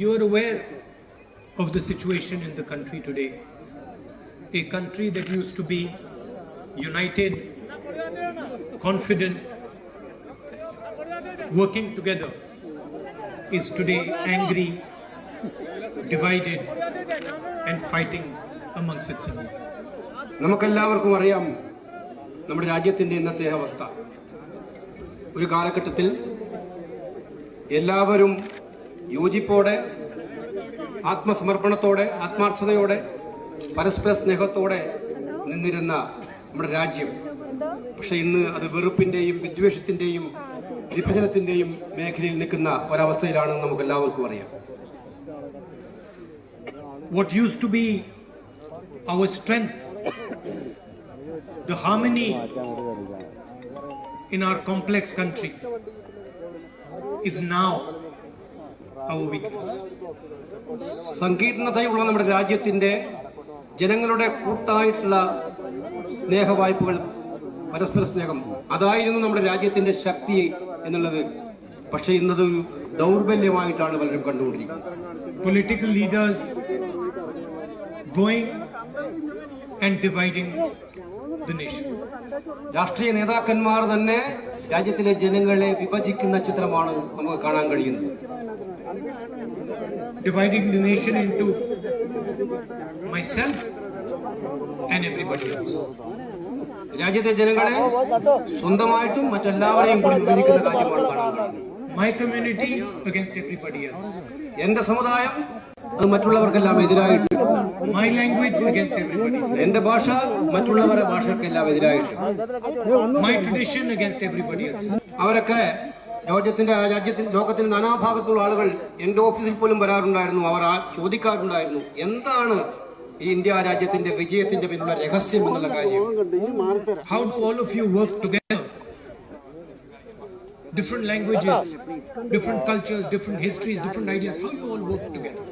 You are aware of the situation in the country today. A country that used to be united, confident, working together, is today angry, divided, and fighting amongst itself. നമുക്കെല്ലാവർക്കും അറിയാം നമ്മുടെ രാജ്യത്തിൻ്റെ ഇന്നത്തെ അവസ്ഥ. ഒരു കാലഘട്ടത്തിൽ എല്ലാവരും യോജിപ്പോടെ, ആത്മസമർപ്പണത്തോടെ, ആത്മാർത്ഥതയോടെ, പരസ്പര സ്നേഹത്തോടെ നിന്നിരുന്ന നമ്മുടെ രാജ്യം, പക്ഷെ ഇന്ന് അത് വെറുപ്പിൻ്റെയും വിദ്വേഷത്തിൻ്റെയും വിഭജനത്തിൻ്റെയും മേഖലയിൽ നിൽക്കുന്ന ഒരവസ്ഥയിലാണെന്ന് നമുക്ക് എല്ലാവർക്കും അറിയാം. What used to be our strength, the harmony in our complex country, is now our weakness. സങ്കീർണതയുള്ള നമ്മുടെ രാജ്യത്തിൻ്റെ ജനങ്ങളുടെ കൂട്ടായിട്ടുള്ള സ്നേഹവായ്പകൾ, പരസ്പര സ്നേഹം, അതായിരുന്നു നമ്മുടെ രാജ്യത്തിൻ്റെ ശക്തി എന്നുള്ളത്. പക്ഷേ ഇന്നതൊരു ദൗർബല്യമായിട്ടാണ് പലരും കണ്ടുകൊണ്ടിരിക്കുന്നത്. Political leaders going and dividing the nation. രാഷ്ട്രീയ നേതാക്കന്മാർ തന്നെ രാജ്യത്തിലെ ജനങ്ങളെ വിഭജിക്കുന്ന ചിത്രമാണ് നമുക്ക് കാണാൻ കഴിയുന്നത്. Dividing the nation into myself and everybody else. രാജ്യത്തെ ജനങ്ങളെ സ്വന്തമായിട്ടും മറ്റെല്ലാവരെയും കൂടി വിഭജിക്കുന്ന കാര്യമാണ് കാണാൻ കഴിയുന്നത്. My community against everybody else. എന്റെ സമുദായം അത് മറ്റുള്ളവർക്കെല്ലാം എതിരായിട്ട്. My language against everybody else. എന്റെ ഭാഷ മറ്റുള്ളവരുടെ ഭാഷക്കെല്ലാം എതിരായിട്ട്. My tradition against everybody else. അവരൊക്കെ ലോകത്തിൽ നാനാഭാഗത്തുള്ള ആളുകൾ എൻ്റെ ഓഫീസിൽ പോലും വരാറുണ്ടായിരുന്നു. അവർ ചോദിക്കാറുണ്ടായിരുന്നു, എന്താണ് ഈ ഇന്ത്യ രാജ്യത്തിന്റെ വിജയത്തിന്റെ പിന്നിലുള്ള രഹസ്യം എന്നുള്ള കാര്യം. How do all of you work together? Different languages, different cultures, different histories, different ideas. How you all work together?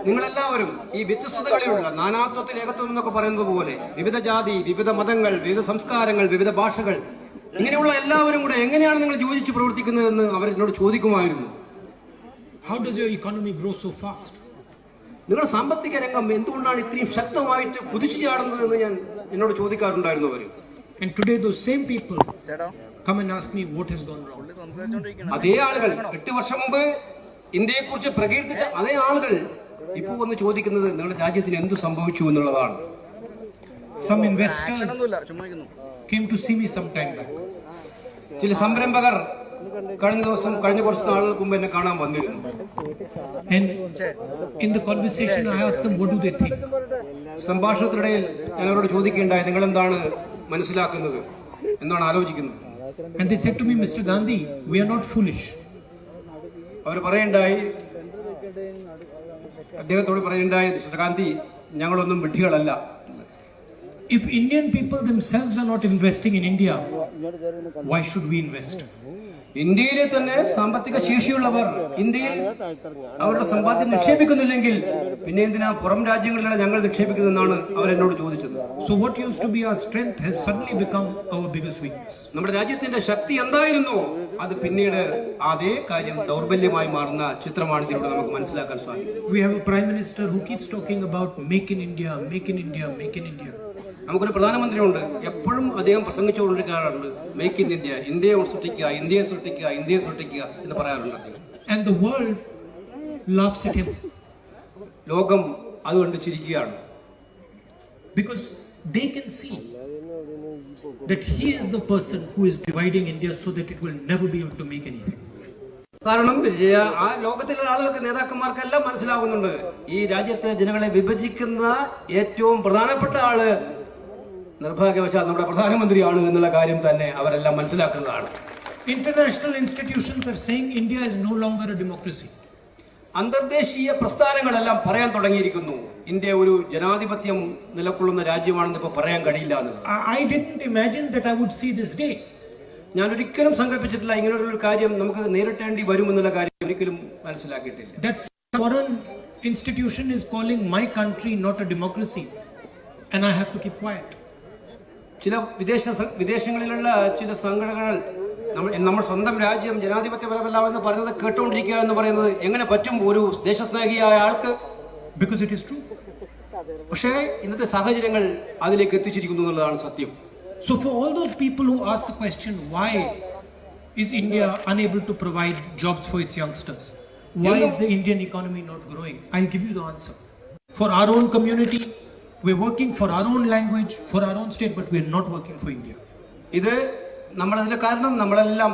നിങ്ങളെല്ലാവരും ഈ വ്യത്യസ്തതകളിലുള്ള നാനാത്വത്തിൽ ഏകത്വം എന്നൊക്കെ പറയുന്നത് പോലെ വിവിധ ജാതി, വിവിധ മതങ്ങൾ, വിവിധ സംസ്കാരങ്ങൾ, വിവിധ ഭാഷകൾ, ഇങ്ങനെയുള്ള എല്ലാവരും കൂടെ എങ്ങനെയാണ് നിങ്ങൾ യോജിച്ച് പ്രവർത്തിക്കുന്നതെന്ന് അവർ എന്നോട് ചോദിക്കുമായിരുന്നു. How does your economy grow so fast? നിങ്ങളുടെ സാമ്പത്തിക രംഗം എന്തുകൊണ്ടാണ് ഇത്രയും ശക്തമായിട്ട് കുതിച്ചു ചാടുന്നത് എന്ന് എന്നോട് ചോദിക്കാറുണ്ടായിരുന്നു അവർ. And today those same people come and ask me what has gone wrong. അതേ ആളുകൾ 8 വർഷം മുമ്പ് ഇന്ത്യയെക്കുറിച്ച് പ്രകീർത്തിച്ച അതേ ആളുകൾ ഇപ്പോൾ വന്ന് ചോദിക്കുന്നത് നിങ്ങളുടെ രാജ്യത്തിന് എന്ത് സംഭവിച്ചു എന്നുള്ളതാണ്. Some investors came to see me some time back. ചില സംരംഭകർ കഴിഞ്ഞ കുറച്ച് നാളുകൾക്ക് മുമ്പ് എന്നെ കാണാൻ വന്നിരുന്നു. And in the conversation I asked them what do they think. സംഭാഷണത്തിനിടയിൽ ഞാൻ അവരോട് ചോദിക്കുകയുണ്ടായി, നിങ്ങൾ എന്താണ് മനസ്സിലാക്കുന്നത്, എന്താണ് ആലോചിക്കുന്നത്. And they said to me, Mr. Gandhi, we are not foolish. അവർ പറയണ്ടായി, അദ്ദേഹത്തോട് പറയണ്ടായി, മിസ്റ്റർ ഗാന്ധി, ഞങ്ങളൊന്നും വിഡ്ഢികളല്ല. If Indian people themselves are not investing in India, why should we invest? ഇന്ത്യയിലെ തന്നെ സാമ്പത്തിക ശേഷിയുള്ളവർ ഇന്ത്യയിൽ അവരുടെ സമ്പാദ്യം നിക്ഷേപിക്കുന്നില്ലെങ്കിൽ പിന്നെ എന്തിനാ പുറം രാജ്യങ്ങളിലാണ് ഞങ്ങൾ നിക്ഷേപിക്കുന്നതെന്നാണ് അവരെന്നോട് ചോദിച്ചത്. So what used to be our strength has suddenly become our biggest weakness. നമ്മുടെ രാജ്യത്തിന്റെ ശക്തി എന്തായിരുന്നു, അത് പിന്നീട് അതേ കാര്യം ദൗർബല്യമായി മാറുന്ന ചിത്രമാണ് ഇതിലൂടെ നമുക്ക് മനസ്സിലാക്കാൻ സാധിക്കും. We have a prime minister who keeps talking about make in India, make in India, make in India. നമുക്കൊരു പ്രധാനമന്ത്രിയുണ്ട്, എപ്പോഴും അദ്ദേഹം പ്രസംഗിച്ചുകൊണ്ടിരിക്കാറുണ്ട്, മേക്ക് ഇൻ ഇന്ത്യ, ഇന്ത്യയെ സൃഷ്ടിക്കുക, ഇന്ത്യയെ സൃഷ്ടിക്കുക, ഇന്ത്യയെ സൃഷ്ടിക്കുക എന്ന് പറയാറുണ്ട് അദ്ദേഹം. And the world laughs at him. ലോകം അതുകൊണ്ട് ചിരിക്കുകയാണ്. Because they can see that he is the person who is dividing India so that it will never be able to make anything. കാരണം ആ ലോകത്തിലെ ആളുകൾക്ക്, നേതാക്കന്മാർക്കെല്ലാം മനസ്സിലാകുന്നുണ്ട്, ഈ രാജ്യത്തെ ജനങ്ങളെ വിഭജിക്കുന്ന ഏറ്റവും പ്രധാനപ്പെട്ട ആള് നിർഭാഗ്യവശാൽ നമ്മുടെ പ്രധാനമന്ത്രിയാണ് എന്നുള്ള കാര്യം തന്നെ അവരെല്ലാം മനസ്സിലാക്കുന്നതാണ്. International institutions are saying India is no longer a democracy. അന്തർദേശീയ പ്രസ്ഥാനങ്ങളെല്ലാം പറയാൻ തുടങ്ങിയിരിക്കുന്നു, ഇന്ത്യ ഒരു ജനാധിപത്യം നിലകൊള്ളുന്ന രാജ്യമാണെന്ന് ഇപ്പോൾ പറയാൻ കഴിയില്ല എന്നുള്ളത്. I didn't imagine that I would see this day. ഞാൻ ഒരിക്കലും സങ്കല്പിച്ചിട്ടില്ല ഇങ്ങനെയൊരു കാര്യം നമുക്ക് നേരിട്ടേണ്ടി വരുമെന്നുള്ള കാര്യം ഒരിക്കലും മനസ്സിലാക്കിയിട്ടില്ല. That foreign institution is calling my country not a democracy and I have to keep quiet. ചില വിദേശങ്ങളിലുള്ള ചില സംഘടനകൾ നമ്മൾ സ്വന്തം രാജ്യം ജനാധിപത്യപരമല്ല എന്ന് പറയുന്നത് കേട്ടുകൊണ്ടിരിക്കുക എന്ന് പറയുന്നത് എങ്ങനെ പറ്റും ഒരു ദേശസ്നേഹിയായ ആൾക്ക്? Because it is true. പക്ഷേ ഇന്നത്തെ സാഹചര്യങ്ങൾ അതിലേക്ക് എത്തിച്ചിരിക്കുന്നു എന്നുള്ളതാണ് സത്യം. So for all those people who ask the question, why is India unable to provide jobs for its youngsters? Why is the Indian economy not growing? I'll give you the answer. For our own community, we're working for our own language, for our own state, but we're not working for India. ഇത് നമ്മളതിന്റെ കാരണം നമ്മളെല്ലാം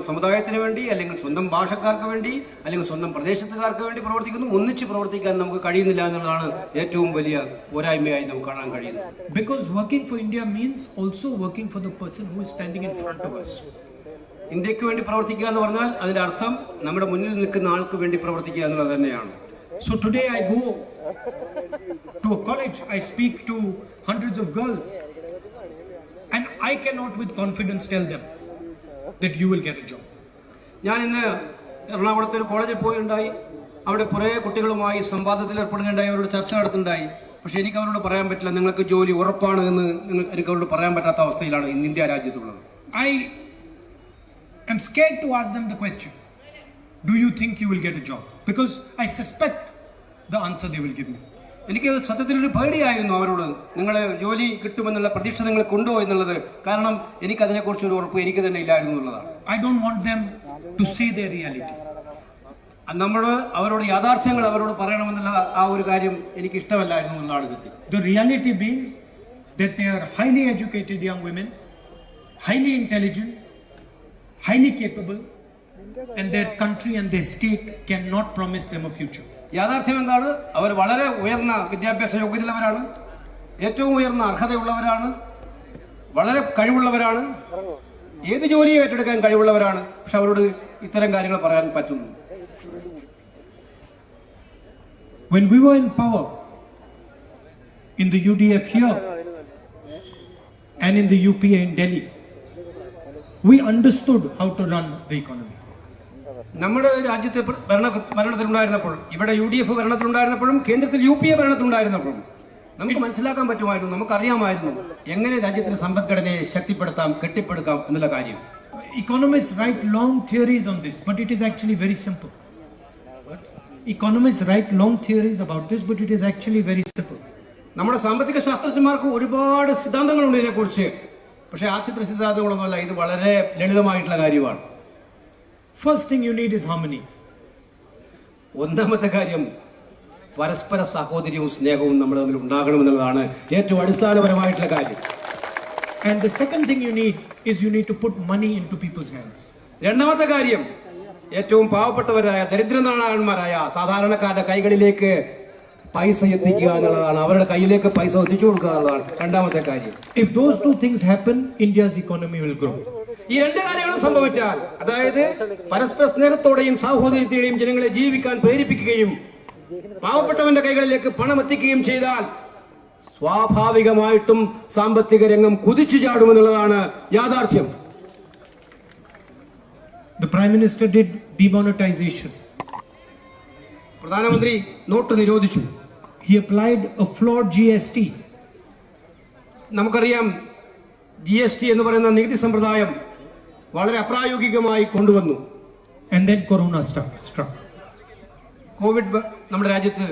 സമുദായത്തിന് വേണ്ടി, അല്ലെങ്കിൽ സ്വന്തം ഭാഷക്കാർക്ക് വേണ്ടി, അല്ലെങ്കിൽ സ്വന്തം പ്രദേശത്തുകാർക്ക് വേണ്ടി പ്രവർത്തിക്കുന്നു. ഒന്നിച്ച് പ്രവർത്തിക്കാൻ നമുക്ക് കഴിയുന്നില്ല എന്നുള്ളതാണ് ഏറ്റവും വലിയ പോരായ്മയായി നമുക്ക് കാണാൻ കഴിയുന്നത്. Because working for India means also working for the person who is standing in front of us. ഇന്ത്യക്ക് വേണ്ടി പ്രവർത്തിക്കുക എന്ന് പറഞ്ഞാൽ അതിന്റെ അർത്ഥം നമ്മുടെ മുന്നിൽ നിൽക്കുന്ന ആൾക്ക് വേണ്ടി പ്രവർത്തിക്കുക എന്നുള്ളത് തന്നെയാണ്. So today I go to a college, I speak to hundreds of girls, and I cannot with confidence tell them that you will get a job. ഞാൻ ഇന്ന് എറണാകുളത്ത് ഒരു കോളേജിൽ പോയുണ്ടായി. അവിടെ കുറേ കുട്ടികളുമായി സംവാദത്തിൽ ഏർപ്പെടുകയുണ്ടായി, അവരോട് ചർച്ച നടത്തുന്നുണ്ടായി. പക്ഷെ എനിക്ക് അവരോട് പറയാൻ പറ്റില്ല നിങ്ങൾക്ക് ജോലി ഉറപ്പാണ് എന്ന് എനിക്ക് അവരോട് പറയാൻ പറ്റാത്ത അവസ്ഥയിലാണ് ഇന്ന് India രാജ്യത്തുള്ളത്. I'm scared to ask them the question, do you think you will get a job? Because I suspect the answer they will give me. എനിക്ക് സത്യത്തിലൊരു പേടിയായിരുന്നു അവരോട്, നിങ്ങൾ ജോലി കിട്ടുമെന്നുള്ള പ്രതീക്ഷ നിങ്ങൾക്കുണ്ടോ എന്നുള്ളത്. കാരണം എനിക്ക് അതിനെക്കുറിച്ച് ഒരു ഉറപ്പ് എനിക്ക് തന്നെ ഇല്ലായിരുന്നു എന്നുള്ളതാണ്. I don't want them to say their reality. നമ്മൾ അവരോട് യാഥാർത്ഥ്യങ്ങൾ അവരോട് പറയണമെന്നുള്ള ആ ഒരു കാര്യം എനിക്ക് ഇഷ്ടമല്ലായിരുന്നു എന്നുള്ളതാണ് സത്യം. The reality being that they are highly educated young women, highly intelligent, highly capable, and their country and their state cannot promise them a future. യാഥാർത്ഥ്യം എന്താണ്? അവർ വളരെ ഉയർന്ന വിദ്യാഭ്യാസ യോഗ്യതയുള്ളവരാണ്, ഏറ്റവും ഉയർന്ന അർഹതയുള്ളവരാണ്, വളരെ കഴിവുള്ളവരാണ്, ഏത് ജോലിയും ഏറ്റെടുക്കാൻ കഴിവുള്ളവരാണ്. പക്ഷെ അവരോട് ഇത്തരം കാര്യങ്ങൾ പറയാൻ പറ്റുന്നു. When we were in power in the UDF here and in the UPA in Delhi, we understood how to run the economy. നമ്മുടെ രാജ്യത്തെ ഭരണത്തിലുണ്ടായിരുന്നപ്പോൾ, ഇവിടെ UDF ഭരണത്തിലുണ്ടായിരുന്നപ്പോഴും കേന്ദ്രത്തിൽ UPA ഭരണത്തിലുണ്ടായിരുന്നപ്പോഴും നമുക്ക് മനസ്സിലാക്കാൻ പറ്റുമായിരുന്നു, നമുക്കറിയാമായിരുന്നു എങ്ങനെ രാജ്യത്തിന്റെ സമ്പദ്ഘടനയെ ശക്തിപ്പെടുത്താം, കെട്ടിപ്പടുക്കാം എന്നുള്ള കാര്യം. Economists write long theories on this, but it is actually very simple. Economists write long theories about this, but it is actually very simple. നമ്മുടെ സാമ്പത്തിക ശാസ്ത്രജ്ഞന്മാർക്ക് ഒരുപാട് സിദ്ധാന്തങ്ങളുണ്ട് ഇതിനെക്കുറിച്ച്. പക്ഷെ ആ ചിത്ര സിദ്ധാന്തങ്ങളൊന്നുമല്ല, ഇത് വളരെ ലളിതമായിട്ടുള്ള കാര്യമാണ്. First thing you need is harmony. ഒന്നാമത്തെ കാര്യം പരസ്പര സഹോദര്യവും സ്നേഹവും നമ്മുടെ തമ്മിൽ ഉണ്ടാകണമെന്നുള്ളതാണ് ഏറ്റവും അടിസ്ഥാനപരമായിട്ടുള്ള കാര്യം. And the second thing you need to put money into people's hands. രണ്ടാമത്തെ കാര്യം ഏറ്റവും പാവപ്പെട്ടവരായ ദരിദ്രനാരായണന്മാരായ സാധാരണക്കാരുടെ കൈകളിലേക്ക് പൈസ എത്തിക്കുക എന്നുള്ളതാണ്. അവരുടെ കയ്യിലേക്ക് പൈസ എത്തിച്ചു കൊടുക്കുക എന്നുള്ളതാണ് രണ്ടാമത്തെ കാര്യം. If those two things happen, India's economy will grow. ഈ രണ്ട് കാര്യങ്ങളും സംഭവിച്ചാൽ, അതായത് പരസ്പര സ്നേഹത്തോടെയും സാഹോദര്യത്തോടെയും ജനങ്ങളെ ജീവിക്കാൻ പ്രേരിപ്പിക്കുകയും പാവപ്പെട്ടവന്റെ കൈകളിലേക്ക് പണം എത്തിക്കുകയും ചെയ്താൽ സ്വാഭാവികമായിട്ടും സാമ്പത്തിക രംഗം കുതിച്ചു ചാടുമെന്നുള്ളതാണ് യാഥാർത്ഥ്യം. The Prime Minister did demonetization. പ്രധാനമന്ത്രി നോട്ട് നിരോധിച്ചു. He applied a flawed GST. നമുക്കറിയാം GST എന്ന് പറയുന്ന നികുതി സമ്പ്രദായം വളരെ അപ്രായോഗികമായി കൊണ്ടുവന്നു. And then Corona struck. Covid നമ്മുടെ രാജ്യത്ത്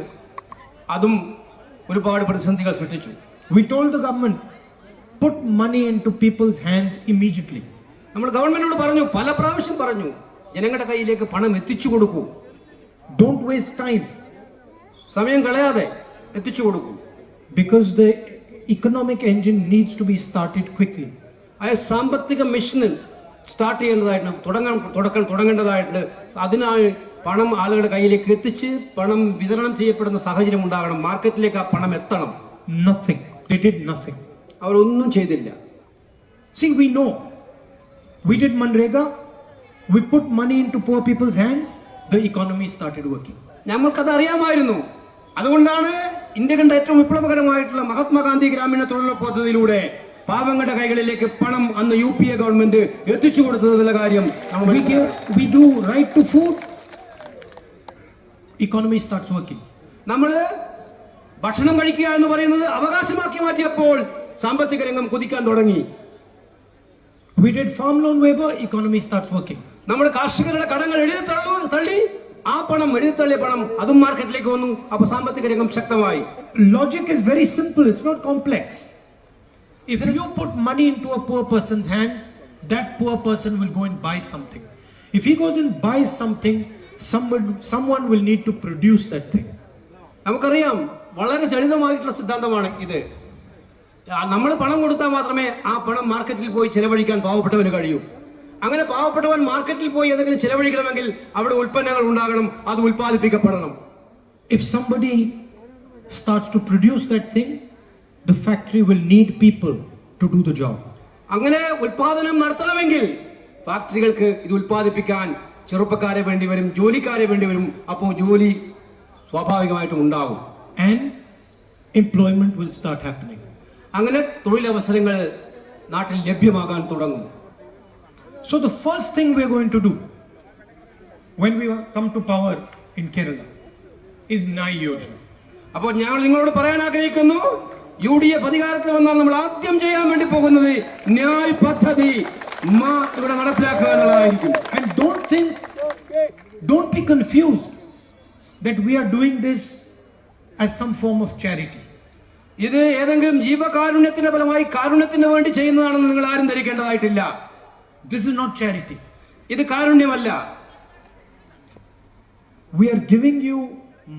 അതും ഒരുപാട് പ്രതിസന്ധികൾ സൃഷ്ടിച്ചു. We told the government, put money into people's hands immediately. നമ്മൾ ഗവൺമെന്റിനോട് പറഞ്ഞു, പല പ്രാവശ്യം പറഞ്ഞു, ജനങ്ങളുടെ കയ്യിലേക്ക് പണം എത്തിച്ചു കൊടുക്കൂ. Don't waste time. സമയം കളയാതെ എത്തിച്ചു കൊടുക്കൂ. Because the economic engine needs to be started quickly. ആ സാമ്പത്തിക മിഷന് സ്റ്റാർട്ട് ചെയ്യേണ്ടതായിട്ടുണ്ട്, തുടങ്ങേണ്ടതായിട്ടുണ്ട്. അതിനായി പണം ആളുകളുടെ കയ്യിലേക്ക് എത്തിച്ച് പണം വിതരണം ചെയ്യപ്പെടുന്ന സാഹചര്യം ഉണ്ടാകണം. മാർക്കറ്റിലേക്ക് ആ പണം എത്തണം. Nothing. They did nothing. അവരൊന്നും ചെയ്തില്ല. See, we know. We did Manrega. We put money into poor people's hands. The economy started working. നമ്മൾക്കത് അറിയാമായിരുന്നു. അതുകൊണ്ടാണ് ഇന്ത്യ കണ്ട ഏറ്റവും വിപ്ലവകരമായിട്ടുള്ള മഹാത്മാഗാന്ധി ഗ്രാമീണ തൊഴിലുറപ്പ് പദ്ധതിയിലൂടെ പാവങ്ങളുടെ കൈകളിലേക്ക് പണം അന്ന് UPA ഗവൺമെന്റ് എത്തിച്ചു കൊടുത്തതെന്നുള്ള കാര്യം we do right to food, economy starts working. നമ്മള് ഭക്ഷണം കഴിക്കുക എന്ന് പറയുന്നത് അവകാശമാക്കി മാറ്റിയപ്പോൾ സാമ്പത്തിക രംഗം കുതിക്കാൻ തുടങ്ങി. We did farm loan waiver, economy starts working. നമ്മൾ കാർഷികരുടെ കടങ്ങൾ തള്ളി ആ പണം എഴുതിത്തള്ളിയ പണം അതും മാർക്കറ്റിലേക്ക് വന്നു. അപ്പൊ സാമ്പത്തിക രംഗം ശക്തമായി. Logic is very simple, it's not complex. If you put money into a poor person's hand, that poor person will go and buy something. If he goes and buys something, someone will need to produce that thing. നമുക്കറിയാം, വളരെ ലളിതമായിട്ടുള്ള സിദ്ധാന്തമാണ് ഇത്. നമ്മൾ പണം കൊടുത്താൽ മാത്രമേ ആ പണം മാർക്കറ്റിൽ പോയി ചെലവഴിക്കാൻ പാവപ്പെട്ടവന് കഴിയൂ. അങ്ങനെ പാവപ്പെട്ടവൻ മാർക്കറ്റിൽ പോയി എന്തെങ്കിലും ചെലവഴിക്കണമെങ്കിൽ അവിടെ ഉൽപ്പന്നങ്ങൾ ഉണ്ടാകണം, അത് ഉൽപ്പാദിപ്പിക്കപ്പെടണം. If somebody starts to produce that thing, the factory will need people to do the job. അങ്ങനെ ഉൽപാദനം നടത്തണമെങ്കിൽ ഫാക്ടറികൾക്ക് ഇത് ഉൽപ്പാദിപ്പിക്കാൻ ചെറുപ്പക്കാരെ വേണ്ടി വരും, ജോലിക്കാരെ വേണ്ടി വരും. അപ്പോൾ ജോലി സ്വാഭാവികമായിട്ടും ഉണ്ടാകും. And employment will start happening. അങ്ങനെ തൊഴിലവസരങ്ങൾ നാട്ടിൽ ലഭ്യമാകാൻ തുടങ്ങും. So the first thing we are going to do when we come to power in Kerala is Nyaya Yojana. അപ്പോൾ ഞാൻ നിങ്ങളോട് പറയാൻ ആഗ്രഹിക്കുന്നു, UDF അധികാരത്തിൽ വന്നാൽ നമ്മൾ ആദ്യം ചെയ്യാൻ വേണ്ടി പോകുന്നത് ന്യായ് പദ്ധതി ഇവിടെ നടപ്പിലാക്കുക എന്നുള്ളതായിരിക്കും. And don't be confused that we are doing this as some form of charity. ഇത് ഏതെങ്കിലും ജീവകാരുണ്യത്തിന്റെ ഫലമായി കാരുണ്യത്തിന് വേണ്ടി ചെയ്യുന്നതാണെന്ന് നിങ്ങൾ ആരും ധരിക്കേണ്ടതായിട്ടില്ല. This is not charity. ഇത് കാരുണ്യമല്ല. We are giving you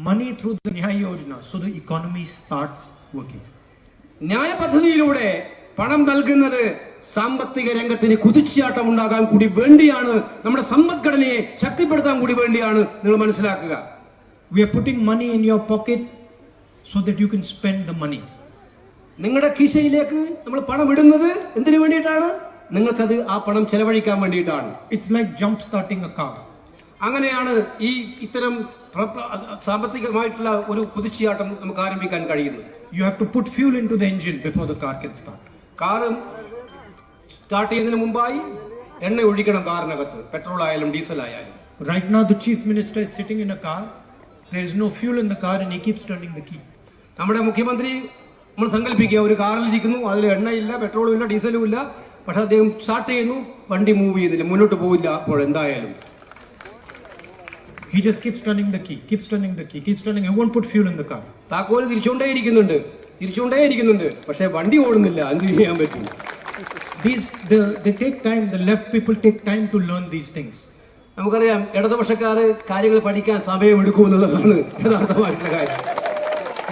money through the Nyaya Yojana so the economy starts working. ന്യായ പദ്ധതിയിലൂടെ പണം നൽകുന്നത് സാമ്പത്തിക രംഗത്തിന് കുതിച്ചുചാട്ടം ഉണ്ടാകാൻ കൂടി വേണ്ടിയാണ്, നമ്മുടെ സമ്പദ്ഘടനയെ ശക്തിപ്പെടുത്താൻ കൂടി വേണ്ടിയാണ്. നിങ്ങൾ മനസ്സിലാക്കുക. We are putting money in your pocket so that you can spend the money. നിങ്ങളുടെ കീശയിലേക്ക് നമ്മൾ പണം ഇടുന്നത് എന്തിനു വേണ്ടിയിട്ടാണ്? നിങ്ങൾക്കത് ആ പണം ചെലവഴിക്കാൻ വേണ്ടിയിട്ടാണ്. It's like jump starting a car. അങ്ങനെയാണ് ഈ ഇത്തരം സാമ്പത്തികമായിട്ടുള്ള ഒരു കുതിച്ചുചാട്ടം നമുക്ക് ആരംഭിക്കാൻ കഴിയുന്നത്. You have to put fuel into the engine before the car can start. Car start ചെയ്യുന്നതിന് മുമ്പായി എണ്ണ ഒഴിക്കണം കാറിനകത്ത്, പെട്രോൾ ആയാലും ഡീസൽ ആയാലും. Right now the chief minister is sitting in a car. There is no fuel in the car and he keeps turning the key. നമ്മുടെ മുഖ്യമന്ത്രി, നമ്മൾ സങ്കല്പിക്കുക, ഒരു കാറിൽ ഇരിക്കുന്നു, അതിൽ എണ്ണയില്ല, പെട്രോളും ഇല്ല, ഡീസലും ഇല്ല, പക്ഷെ അദ്ദേഹം സ്റ്റാർട്ട് ചെയ്യുന്നു, വണ്ടി മൂവ് ചെയ്യുന്നില്ല, മുന്നോട്ട് പോയില്ല. അപ്പോൾ എന്തായാലും he just keeps turning the key, keeps turning the key, keeps turning. He won't put fuel in the car. താക്കോല് തിരിച്ചുകൊണ്ടേയിരിക്കുന്നുണ്ട്, പക്ഷെ വണ്ടി ഓടുന്നില്ല. എന്ത് ചെയ്യാൻ പറ്റും? They take time. The left people take time to learn these things. നമുക്കറിയാം, ഇടതുപക്ഷക്കാര് കാര്യങ്ങൾ പഠിക്കാൻ സമയമെടുക്കും എന്നുള്ളതാണ് യഥാർത്ഥമായിട്ടുള്ള കാര്യം.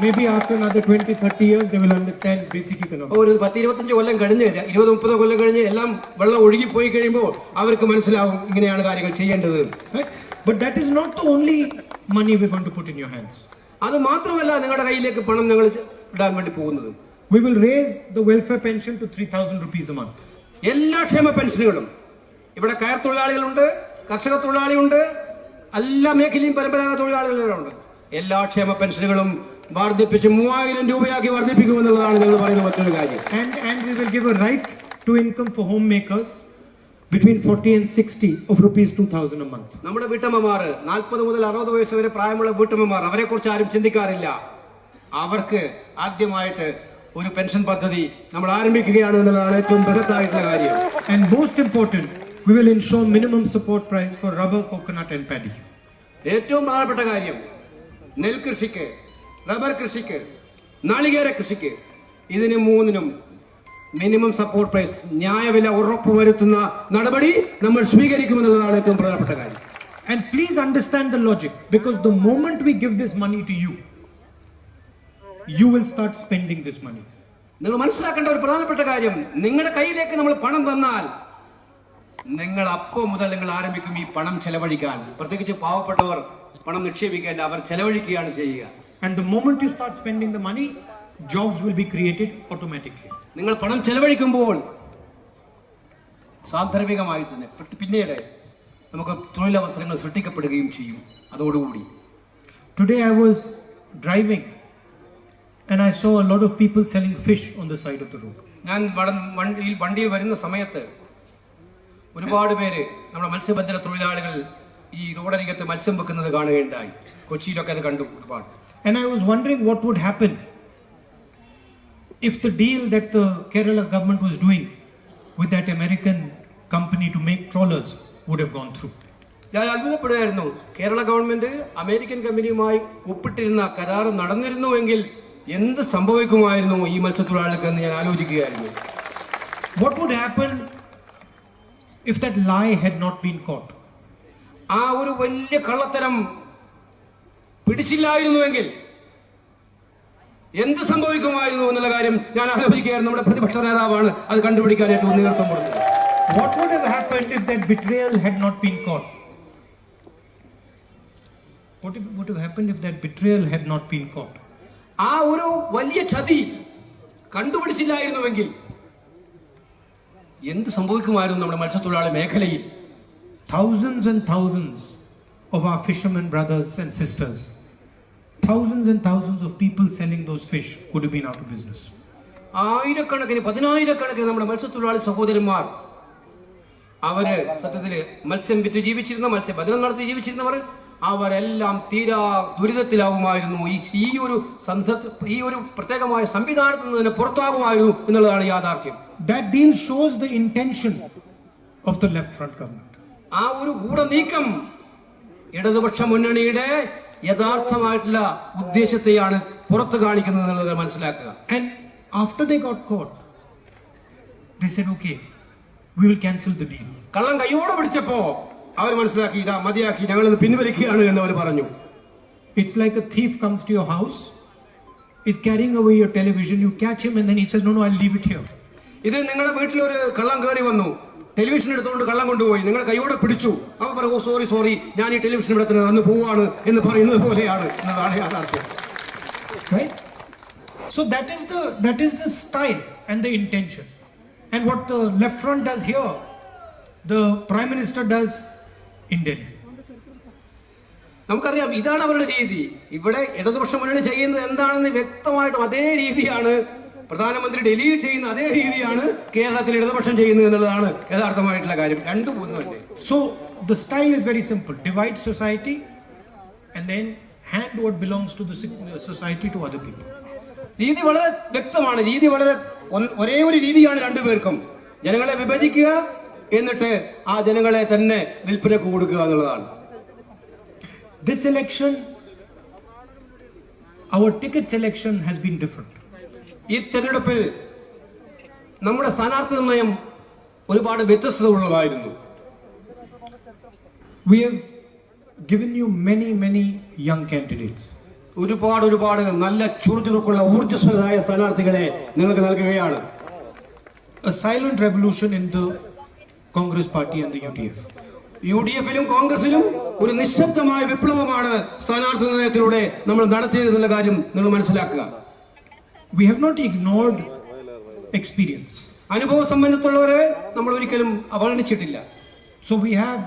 Maybe after another 20-30 years they will understand basic economics. ഒരു 10-25 കൊല്ലം കഴിഞ്ഞ്, 20-30 കൊല്ലം കഴിഞ്ഞ് എല്ലാം വെള്ളം ഒഴുകി പോയി കഴിയുമ്പോൾ അവർക്ക് മനസ്സിലാവും ഇങ്ങനെയാണ് കാര്യങ്ങൾ ചെയ്യേണ്ടത്. But that is not the only money we're going to put in your hands. അത് മാത്രമല്ല നിങ്ങളുടെ കയ്യിലേക്ക് പണം ഞങ്ങൾ ഇടാൻ വേണ്ടി പോകുന്നത്. We will raise the welfare pension to 3,000 rupees a month. എല്ലാ ക്ഷേമ പെൻഷനുകളും, ഇവിടെ കയർ തൊഴിലാളികളുണ്ട്, കർഷക തൊഴിലാളിയുണ്ട്, എല്ലാ മേഖലയും പരമ്പരാഗത തൊഴിലാളികളുണ്ട്. എല്ലാ ക്ഷേമ പെൻഷനുകളും വർദ്ധിപ്പിച്ച് 3,000 രൂപയാക്കി വർദ്ധിപ്പിക്കുമെന്നുള്ളതാണ് ഞങ്ങൾ പറയുന്ന മറ്റൊരു കാര്യം. And we will give a right to income for homemakers between 40 and 60 of rupees 2,000 a month. നമ്മുടെ വീട്ടമ്മമാർ, 40 മുതൽ 60 വയസ്സ് വരെ പ്രായമുള്ള വീട്ടമ്മമാർ, അവരെ കുറിച്ച് ആരും ചിന്തിക്കാറില്ല. അവർക്ക് ആദ്യമായിട്ട് ഒരു പെൻഷൻ പദ്ധതി നമ്മൾ ആരംഭിക്കുകയാണ് എന്നുള്ളതാണ് ഏറ്റവും ബൃഹത്തായിട്ടുള്ള കാര്യം. And most important, we will ensure minimum support price for rubber, coconut and paddy. ഏറ്റവും പ്രധാനപ്പെട്ട കാര്യം, നെൽകൃഷിക്ക്, റബ്ബർ കൃഷിക്ക്, നാളികേര കൃഷിക്ക്, ഇതിന് മൂന്നിനും മിനിമം സപ്പോർട്ട് പ്രൈസ്, ന്യായവില ഉറപ്പുവരുത്തുന്ന നടപടി നമ്മൾ സ്വീകരിക്കുമെന്നുള്ളതാണ് ഏറ്റവും പ്രധാനപ്പെട്ട കാര്യം. And please understand the logic, because the moment we give this money to you, you will start spending this money. നിങ്ങൾ മനസ്സിലാക്കേണ്ട ഒരു പ്രധാനപ്പെട്ട കാര്യം, നിങ്ങളുടെ കയ്യിലേക്ക് നമ്മൾ പണം തന്നാൽ നിങ്ങൾ അപ്പോൾ മുതൽ നിങ്ങൾ ആരംഭിക്കും ഈ പണം ചെലവഴിക്കാൻ. പ്രത്യേകിച്ച് പാവപ്പെട്ടവർ പണം നിക്ഷേപിക്കേണ്ട, അവർ ചെലവഴിക്കുകയാണ് ചെയ്യുക. And the moment you start spending the money, jobs will be created automatically. നിങ്ങൾ പണം ചെലവഴിക്കുമ്പോൾ സാന്ദർഭികമായി തന്നെ പിന്നീട് നമുക്ക് തൊഴിലവസരങ്ങൾ സൃഷ്ടിക്കപ്പെടുകയും ചെയ്യും. അതോടുകൂടി Today I was driving and I saw a lot of people selling fish on the side of the road. ഞാൻ വണ്ടിയിൽ വരുന്ന സമയത്ത് ഒരുപാട് പേര്, നമ്മുടെ മത്സ്യബന്ധന തൊഴിലാളികൾ ഈ റോഡരികത്ത് മത്സ്യം വെക്കുന്നത് കാണുകയുണ്ടായി. കൊച്ചിയിലൊക്കെ അത് കണ്ടു ഒരുപാട്. And I was wondering what would happen if the deal that the Kerala government was doing with that American company to make trawlers would have gone through. ഞാൻ അത്ഭുതപ്പെടുകയായിരുന്നു. കേരള ഗവൺമെന്റ് അമേരിക്കൻ കമ്പനിയുമായി ഒപ്പിട്ടിരുന്ന കരാർ നടന്നിരുന്നുവെങ്കിൽ എന്ത് സംഭവിക്കുമായിരുന്നു ഈ മത്സ്യത്തൊഴിലാളികൾക്ക് എന്ന് ഞാൻ ആലോചിക്കുകയായിരുന്നു. What would happen if that lie had not been caught? ആ ഒരു വലിയ കള്ളത്തരം പിടിച്ചില്ലായിരുന്നുവെങ്കിൽ എന്ത് സംഭവിക്കുമായിരുന്നു എന്നുള്ള കാര്യം ഞാൻ ആലോചിക്കുകയായിരുന്നു. നമ്മുടെ പ്രതിപക്ഷ നേതാവാണ് അത് കണ്ടുപിടിക്കാൻ ഏറ്റവും നേതൃത്വം കൊടുത്തത്. What would have happened if that betrayal had not been caught? What would have happened if that betrayal had not been caught? ആ ഒരു വലിയ ചതി കണ്ടുപിടിച്ചില്ലായിരുന്നുവെങ്കിൽ എന്ത് സംഭവിക്കുമായിരുന്നു നമ്മുടെ മത്സ്യത്തൊഴിലാളി മേഖലയിൽ? Thousands and thousands of our fishermen brothers and sisters, thousands and thousands of people selling those fish would have been out of business. ആയിരക്കണക്കിന് പതിനായിരക്കണക്കിന് നമ്മുടെ മത്സ്യത്തൊഴിലാളി സഹോദരന്മാർ അവര് സത്യത്തില് മത്സ്യം വിറ്റ് ജീവിച്ചിരുന്ന മത്സ്യബന്ധനം നടത്തി ജീവിച്ചിരുന്നവർ അവരെല്ലാം തീരാ ദുരിതത്തിലാവുമായിരുന്നു. ഈ ഒരു പ്രത്യേകമായ സംവിധാനത്തിൽ നിന്ന് തന്നെ പുറത്താകുമായിരുന്നു എന്നുള്ളതാണ് യാഥാർത്ഥ്യം. That deal shows the intention of the left front government. ആ ഒരു ഗൂഢനീക്കം ഇടതുപക്ഷ മുന്നണിയുടെ യഥാർത്ഥമായിട്ടുള്ള ഉദ്ദേശത്തെയാണ് പുറത്തു കാണിക്കുന്നത് എന്നുള്ളത് മനസ്സിലാക്കുക. And after they got caught, they said, okay, we will cancel the deal. കള്ളം കൈയോടെ പിടിച്ചപ്പോ അവർ മനസ്സിലാക്കി, ഇതാ മതിയാക്കി, ഞങ്ങളിത് പിൻവലിക്കുകയാണ് എന്ന് അവർ പറഞ്ഞു. It's like a thief comes to your house, is carrying away your television, you catch him and then he says, no, I'll leave it here. ഇത് നിങ്ങളുടെ വീട്ടിലൊരു കള്ളം കയറി വന്നു, ടെലിവിഷൻ എടുത്തുകൊണ്ട് കള്ളം കൊണ്ടുപോയി, നിങ്ങൾ കൈയോടെ പിടിച്ചു. അവർ പറയും, ഓ സോറി, ഞാൻ ഈ ടെലിവിഷൻ ഇവിടെ തന്നെ വന്ന് പോവാണ് എന്ന് പറയുന്നത് പോലെയാണ് എന്നതാണ് യാഥാർത്ഥ്യം. Right? So that is the style and the intention. And what the left front does here, the Prime Minister does in Delhi. നമുക്കറിയാം ഇതാണ് അവരുടെ രീതി. ഇവിടെ ഇടതുപക്ഷ മുന്നണി ചെയ്യുന്നത് എന്താണെന്ന് വ്യക്തമായിട്ടും അതേ രീതിയാണ് പ്രധാനമന്ത്രി ഡൽഹിയിൽ ചെയ്യുന്ന അതേ രീതിയാണ് കേരളത്തിൽ ഇടതുപക്ഷം ചെയ്യുന്നത് എന്നുള്ളതാണ് യഥാർത്ഥമായിട്ടുള്ള കാര്യം. രണ്ടും ഒന്നുമല്ലേ. So the style is very simple: divide society and then hand what belongs to the society to other people. രീതി വളരെ വ്യക്തമാണ്. രീതി വളരെ ഒരേ ഒരു രീതിയാണ് രണ്ടുപേർക്കും. ജനങ്ങളെ വിഭജിക്കുക, എന്നിട്ട് ആ ജനങ്ങളെ തന്നെ വിൽപ്പനക്ക് കൊടുക്കുക എന്നുള്ളതാണ്. This election, our ticket selection has been different. ഈ തെരഞ്ഞെടുപ്പിൽ നമ്മുടെ സ്ഥാനാർത്ഥി നിർണയം ഒരുപാട് വ്യത്യസ്തത ഉള്ളതായിരുന്നു. We have given you many young candidates. ഒരുപാട് നല്ല ചുറുചുറുക്കുള്ള ഊർജ്ജസ്വലരായ സ്ഥാനാർത്ഥികളെ നിങ്ങൾക്ക് നൽകുകയാണ്. A silent revolution in the Congress party and the UDF. UDF-ലും കോൺഗ്രസിലും ഒരു നിശബ്ദമായ വിപ്ലവമാണ് സ്ഥാനാർത്ഥി നിർണയത്തിലൂടെ നമ്മൾ നടത്തിയത് എന്നുള്ള കാര്യം നിങ്ങൾ മനസ്സിലാക്കുക. We have not ignored experience. അനുഭവ സമ്പന്നത്തുള്ളവരെ നമ്മൾ ഒരിക്കലും അവഗണിച്ചിട്ടില്ല. So we have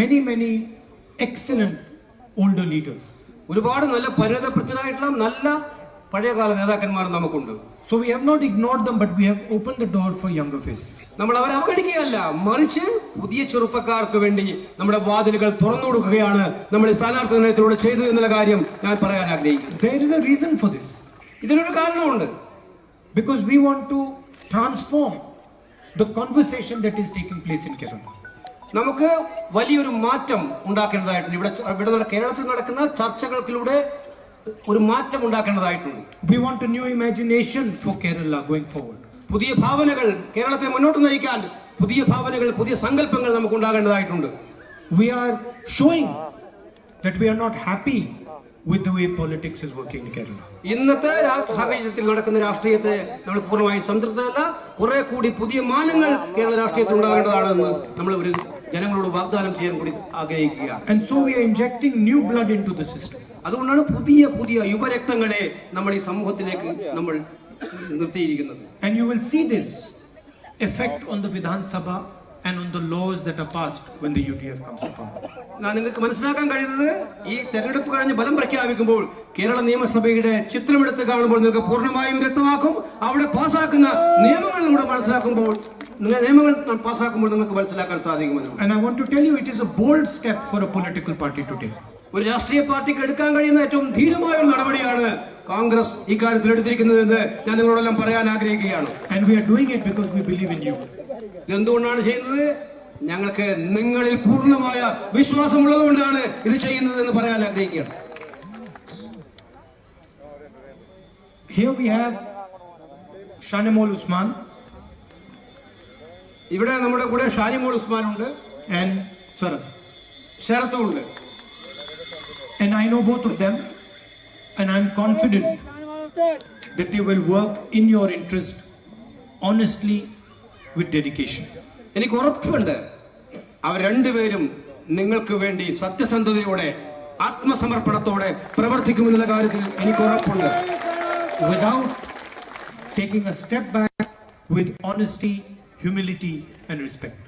many excellent older leaders. ഒരുപാട് നല്ല പരിണതപ്രജ്ഞരായിട്ടുള്ള നല്ല പഴയകാല നേതാക്കന്മാർ നമുക്കുണ്ട്. So we have not ignored them, but we have opened the door for younger faces. നമ്മൾ അവരെ അവഗണിക്കുകയല്ല, മറിച്ച് പുതിയ ചെറുപ്പക്കാർക്ക് വേണ്ടി നമ്മുടെ വാതിലുകൾ തുറന്നു കൊടുക്കുകയാണ് നമ്മൾ ഈ സ്ഥാനാർത്ഥി നിർണയത്തിലൂടെ ചെയ്തത് എന്നുള്ള കാര്യം ഞാൻ പറയാൻ ആഗ്രഹിക്കുന്നു. There is a reason for this. ഇതിനൊരു കാരണമുണ്ട്. Because we want to transform the conversation that is taking place in Kerala. നമുക്ക് വലിയൊരു മാറ്റം ഉണ്ടാക്കേണ്ടതായിട്ടുണ്ട്. ഇവിടെ കേരളത്തിൽ നടക്കുന്ന ചർച്ചകളിലൂടെ ഒരു മാറ്റം ഉണ്ടാക്കേണ്ടതായിട്ടുണ്ട്. We want a new imagination for Kerala going forward. പുതിയ ഭാവനകൾ കേരളത്തെ മുന്നോട്ട് നയിക്കാൻ പുതിയ ഭാവനകൾ, പുതിയ സങ്കല്പങ്ങൾ നമുക്ക് ഉണ്ടാകേണ്ടതായിട്ടുണ്ട്. We are showing that we are not happy with the way politics is working in Kerala. ഇന്നത്തെ സാഹചര്യത്തിൽ നടക്കുന്ന രാഷ്ട്രീയത്തെ നമ്മൾ പൂർണ്ണമായി സംതൃപ്തരല്ല. കുറെ കൂടി പുതിയ മാനങ്ങൾ കേരള രാഷ്ട്രീയത്തിൽ ഉണ്ടാകേണ്ടതാണെന്ന് നമ്മൾ ഒരു ജനങ്ങളോട് വാഗ്ദാനം ചെയ്യാൻ കൂടി ആഗ്രഹിക്കുകയാണ്. And so we are injecting new blood into the system. അതുകൊണ്ടാണ് പുതിയ യുവരക്തങ്ങളെ നമ്മൾ ഈ സമൂഹത്തിലേക്ക് നമ്മൾ നിർത്തിയിരിക്കുന്നത്. And you will see this effect on the Vidhan Sabha and on the laws that are passed when the UDF comes to power. നിങ്ങൾക്ക് മനസ്സിലാക്കാൻ കഴിയുന്നത് ഈ തെരഞ്ഞെടുപ്പ് കഴിഞ്ഞ് ഫലം പ്രഖ്യാപിക്കുമ്പോൾ കേരള നിയമസഭയുടെ ചിത്രമെടുത്ത് കാണുമ്പോൾ നിങ്ങൾക്ക് പൂർണ്ണമായും വ്യക്തമാക്കും. അവിടെ പാസ്സാക്കുന്ന നിയമങ്ങൾ നമ്മുടെ മനസ്സിലാക്കുമ്പോൾ നമുക്ക് മനസ്സിലാക്കാൻ സാധിക്കുമെന്ന്. And I want to tell you, it is a bold step for a political party to take. ഒരു രാഷ്ട്രീയ പാർട്ടിക്ക് എടുക്കാൻ കഴിയുന്ന ഏറ്റവും ധീരമായ ഒരു നടപടിയാണ് കോൺഗ്രസ് ഇക്കാര്യത്തിൽ എടുത്തിരിക്കുന്നത് എന്ന് ഞാൻ നിങ്ങളോടെല്ലാം പറയാൻ ആഗ്രഹിക്കുകയാണ്. And we are doing it because we believe in you. എന്തുകൊണ്ടാണ് ചെയ്യുന്നത്? ഞങ്ങൾക്ക് നിങ്ങളിൽ പൂർണ്ണമായ വിശ്വാസമുള്ളത് കൊണ്ടാണ് ഇത് ചെയ്യുന്നത് എന്ന് പറയാൻ ആഗ്രഹിക്കുകയാണ്. Here we have Shanemol Usman ഇവിടെ നമ്മുടെ കൂടെ ഷാനിമോൾ ഉസ്മാൻ ഉണ്ട്, and Sarat. ശരത്തും ഉണ്ട്. And I know both of them, and I'm confident that they will work in your interest honestly with dedication. എനിക്ക് ഉറപ്പുണ്ട് അവർ രണ്ടുപേരും നിങ്ങൾക്ക് വേണ്ടി സത്യസന്ധതയോടെ ആത്മസമർപ്പണത്തോടെ പ്രവർത്തിക്കുമെന്നുള്ള കാര്യത്തിൽ എനിക്ക് ഉറപ്പുണ്ട്. Without taking a step back, with honesty, humility and respect.